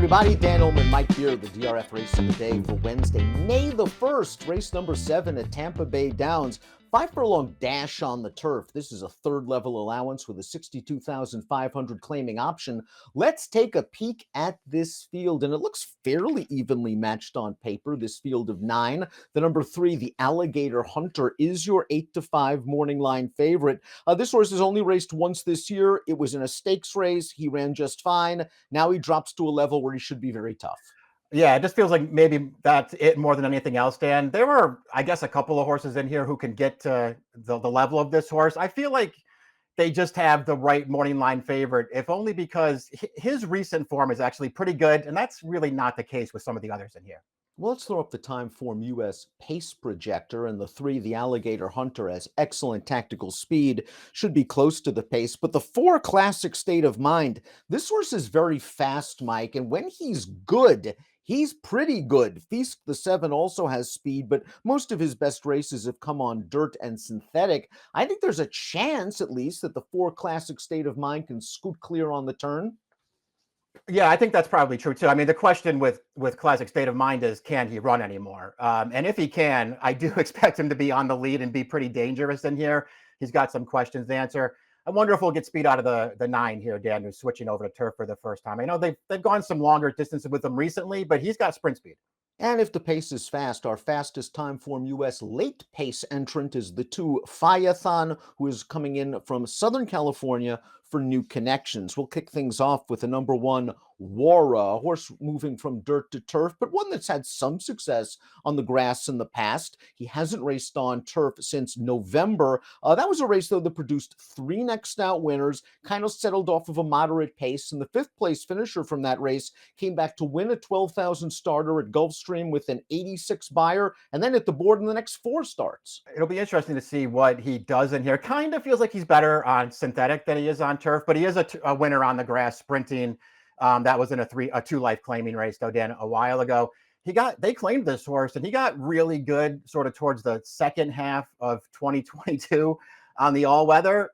everybody. Dan Ullman, Mike here, the DRF race of the day for Wednesday, May the 1st, race number 7 at Tampa Bay Downs. 5-furlong dash on the turf. This is a third level allowance with a 62,500 claiming option. Let's take a peek at this field, and it looks fairly evenly matched on paper. This field of 9. The number 3, the Alligator Hunter, is your 8-5 morning line favorite. This horse has only raced once this year. It was in a stakes race. He ran just fine. Now he drops to a level where he should be very tough. Yeah, it just feels like maybe that's it more than anything else, Dan. There were, I guess, a couple of horses in here who can get to the level of this horse. I feel like they just have the right morning line favorite, if only because his recent form is actually pretty good, and that's really not the case with some of the others in here. Well, let's throw up the Timeform US pace projector, and the 3, the Alligator Hunter, has excellent tactical speed, should be close to the pace. But the 4, Classic State of Mind, this horse is very fast, Mike, and when he's good, he's pretty good. Feast the 7 also has speed, but most of his best races have come on dirt and synthetic. I think there's a chance, at least, that the 4, Classic State of Mind can scoot clear on the turn. Yeah, I think that's probably true too. I mean, the question with Classic State of Mind is, can he run anymore? And if he can, I do expect him to be on the lead and be pretty dangerous in here. He's got some questions to answer. I wonder if we'll get speed out of the 9 here, Dan, who's switching over to turf for the first time. I know they've gone some longer distances with him recently, but he's got sprint speed. And if the pace is fast, our fastest Timeform US late pace entrant is the 2, Phaethon, who is coming in from Southern California for new connections. We'll kick things off with the number 1, Wara, a horse moving from dirt to turf, but one that's had some success on the grass in the past. He hasn't raced on turf since November. That was a race, though, that produced 3 next out winners, kind of settled off of a moderate pace, and the 5th place finisher from that race came back to win a 12,000 starter at Gulfstream with an 86 buyer, and then hit the board in the next 4 starts. It'll be interesting to see what he does in here. Kind of feels like he's better on synthetic than he is on turf, but he is a winner on the grass sprinting. That was in a 2-life claiming race, though, Dan, a while ago. They claimed this horse, and he got really good sort of towards the second half of 2022 on the all-weather.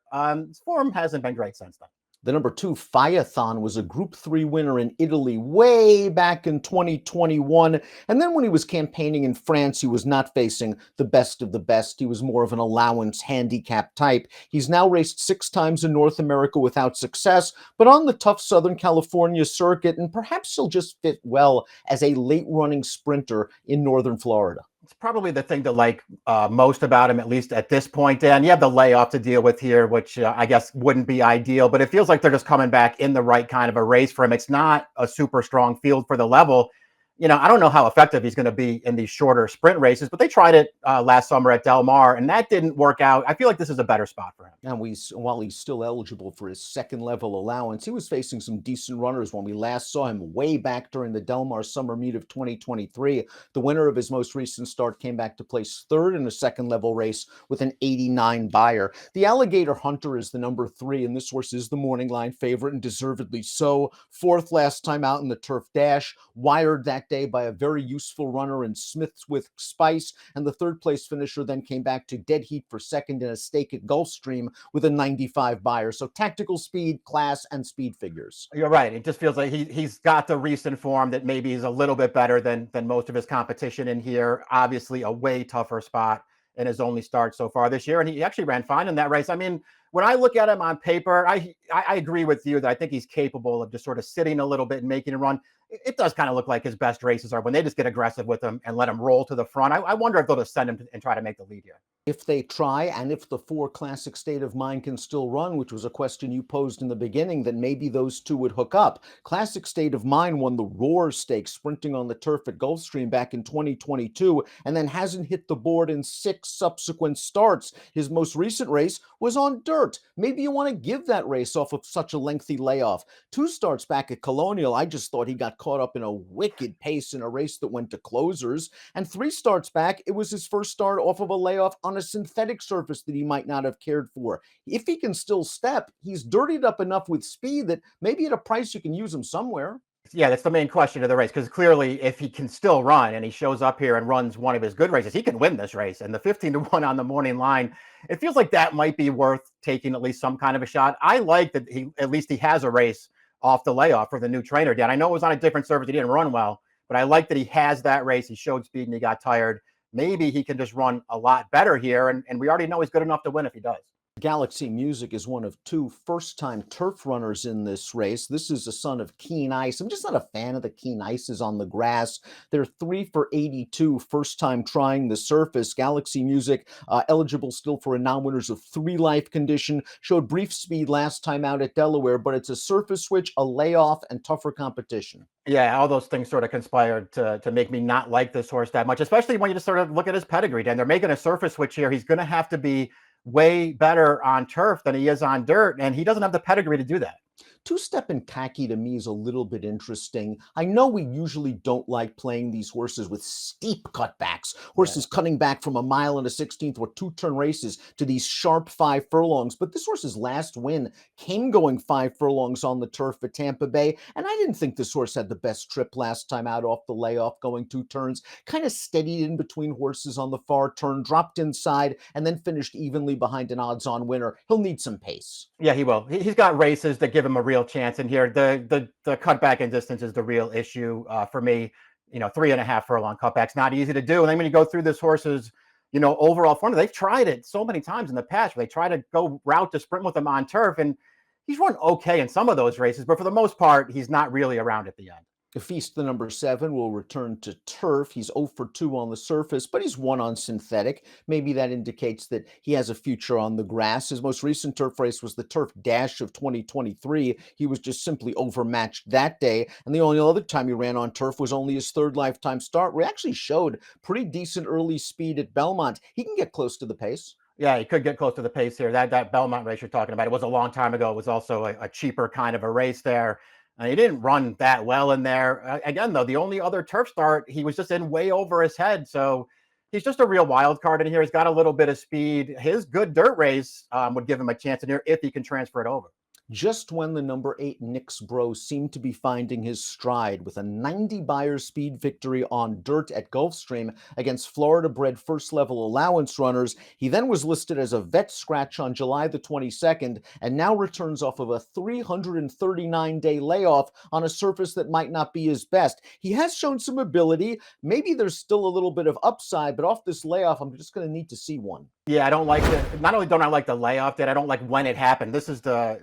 His form hasn't been great since then. The number 2, Phaethon, was a Group 3 winner in Italy way back in 2021. And then when he was campaigning in France, he was not facing the best of the best. He was more of an allowance handicap type. He's now raced 6 times in North America without success, but on the tough Southern California circuit, and perhaps he'll just fit well as a late-running sprinter in Northern Florida. It's probably the thing to like most about him, at least at this point, Dan. You have the layoff to deal with here, which I guess wouldn't be ideal, but it feels like they're just coming back in the right kind of a race for him. It's not a super strong field for the level. You know, I don't know how effective he's going to be in these shorter sprint races, but they tried it last summer at Del Mar, and that didn't work out. I feel like this is a better spot for him. And while he's still eligible for his 2nd level allowance, he was facing some decent runners when we last saw him way back during the Del Mar Summer Meet of 2023. The winner of his most recent start came back to place 3rd in a 2nd level race with an 89 buyer. The Alligator Hunter is the number 3, and this horse is the morning line favorite, and deservedly so. 4th last time out in the turf dash, wired that day by a very useful runner in Smith's with Spice, and the 3rd place finisher then came back to dead heat for 2nd in a stake at Gulfstream with a 95 buyer. So tactical speed, class, and speed figures. You're right. It just feels like he's got the recent form that maybe is a little bit better than most of his competition in here. Obviously a way tougher spot in his only start so far this year, and he actually ran fine in that race. I mean, when I look at him on paper, I agree with you that I think he's capable of just sort of sitting a little bit and making a run. It does kind of look like his best races are when they just get aggressive with him and let him roll to the front. I wonder if they'll just send him and try to make the lead here. If they try, and if the 4, Classic State of Mind, can still run, which was a question you posed in the beginning, then maybe those 2 would hook up. Classic State of Mind won the Roar Stakes sprinting on the turf at Gulfstream back in 2022, and then hasn't hit the board in 6 subsequent starts. His most recent race was on dirt. Maybe you want to give that race off of such a lengthy layoff. 2 starts back at Colonial, I just thought he got caught up in a wicked pace in a race that went to closers. And 3 starts back, it was his first start off of a layoff on a synthetic surface that he might not have cared for. If he can still step, he's dirtied up enough with speed that maybe at a price you can use him somewhere. Yeah, that's the main question of the race, because clearly if he can still run and he shows up here and runs one of his good races, he can win this race. And the 15-1 on the morning line, it feels like that might be worth taking at least some kind of a shot. I like that he has a race off the layoff for the new trainer, Dan. I know it was on a different surface. He didn't run well, but I like that he has that race. He showed speed and he got tired. Maybe he can just run a lot better here. And we already know he's good enough to win if he does. Galaxy Music is one of two first-time turf runners in this race. This is a son of Keen Ice. I'm just not a fan of the Keen Ices on the grass. They're 3 for 82 first time trying the surface. Galaxy Music eligible still for a non-winners of 3 life condition. Showed brief speed last time out at Delaware, but it's a surface switch, a layoff, and tougher competition. Yeah, all those things sort of conspired to make me not like this horse that much, especially when you just sort of look at his pedigree. Dan, they're making a surface switch here. He's going to have to be way better on turf than he is on dirt, and he doesn't have the pedigree to do that. Two-Step and Khaki to me is a little bit interesting. I know we usually don't like playing these horses with steep cutbacks, horses cutting back from 1 mile and a 16th or 2-turn races to these sharp 5 furlongs. But this horse's last win came going 5 furlongs on the turf at Tampa Bay, and I didn't think this horse had the best trip last time out off the layoff, going 2 turns, kind of steadied in between horses on the far turn, dropped inside, and then finished evenly behind an odds-on winner. He'll need some pace. Yeah, he will. He's got races that give him a real chance in here. The cutback in distance is the real issue for me. 3.5 furlong cutbacks, not easy to do. And then when you go through this horse's, overall form, they've tried it so many times in the past where they try to go route to sprint with him on turf, and he's run okay in some of those races, but for the most part, he's not really around at the end. Feast the number 7 will return to turf. He's 0 for 2 on the surface, but he's 1 on synthetic. Maybe that indicates that he has a future on the grass. His most recent turf race was the Turf Dash of 2023. He was just simply overmatched that day, and the only other time he ran on turf was only his 3rd lifetime start, where he actually showed pretty decent early speed at Belmont. He can get close to the pace. Yeah, he could get close to the pace here. That Belmont race you're talking about, it was a long time ago. It was also a cheaper kind of a race there. He didn't run that well in there. Again, though, the only other turf start, he was just in way over his head. So he's just a real wild card in here. He's got a little bit of speed. His good dirt race would give him a chance in here if he can transfer it over. Just when the number 8 Nix Bro seemed to be finding his stride with a 90 Beyer speed victory on dirt at Gulfstream against Florida-bred first-level allowance runners, he then was listed as a vet scratch on July the 22nd and now returns off of a 339-day layoff on a surface that might not be his best. He has shown some ability. Maybe there's still a little bit of upside, but off this layoff, I'm just going to need to see one. Yeah, I don't like not only don't I like the layoff, I don't like when it happened. This is the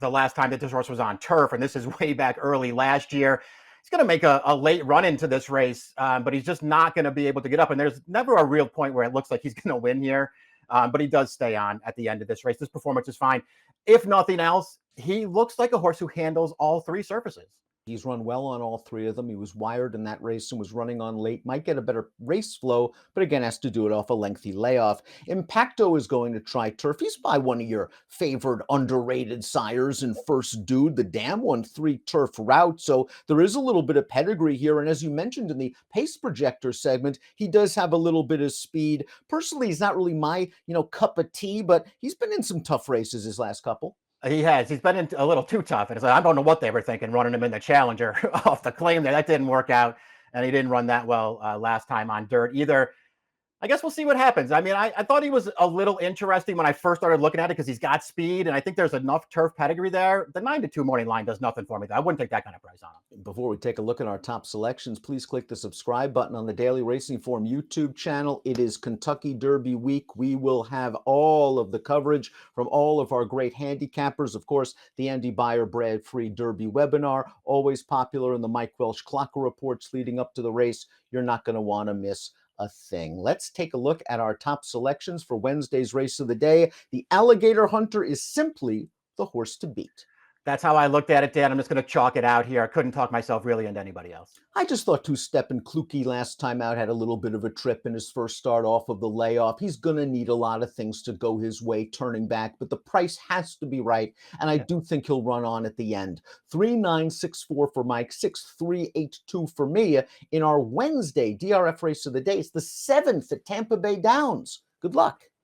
last time that this horse was on turf, and this is way back early last year. He's going to make a late run into this race, but he's just not going to be able to get up. And there's never a real point where it looks like he's going to win here, but he does stay on at the end of this race. This performance is fine. If nothing else, he looks like a horse who handles all 3 surfaces. He's run well on all 3 of them. He was wired in that race and was running on late. Might get a better race flow, but again, has to do it off a lengthy layoff. Impacto is going to try turf. He's by one of your favored, underrated sires and First Dude. The Dam won 3 turf routes, so there is a little bit of pedigree here. And as you mentioned in the pace projector segment, he does have a little bit of speed. Personally, he's not really my, cup of tea, but he's been in some tough races his last couple. He has. He's been a little too tough. And it's like, I don't know what they were thinking running him in the Challenger off the claim there. That didn't work out. And he didn't run that well last time on dirt either. I guess we'll see what happens. I mean, I thought he was a little interesting when I first started looking at it because he's got speed, and I think there's enough turf pedigree there. The 9-2 morning line does nothing for me. I wouldn't take that kind of price on him. Before we take a look at our top selections, please click the subscribe button on the Daily Racing Form YouTube channel. It is Kentucky Derby week. We will have all of the coverage from all of our great handicappers. Of course, the Andy Beyer Brad Free Derby webinar, always popular in the Mike Welsh Clocker reports leading up to the race. You're not going to want to miss a thing. Let's take a look at our top selections for Wednesday's race of the day. The Alligator Hunter is simply the horse to beat. That's how I looked at it, Dan. I'm just going to chalk it out here. I couldn't talk myself really into anybody else. I just thought Two-Step and Kluge last time out had a little bit of a trip in his first start off of the layoff. He's going to need a lot of things to go his way turning back, but the price has to be right, and I do think he'll run on at the end. 3,964 for Mike, 6,382 for me in our Wednesday DRF race of the day. It's the 7th at Tampa Bay Downs. Good luck.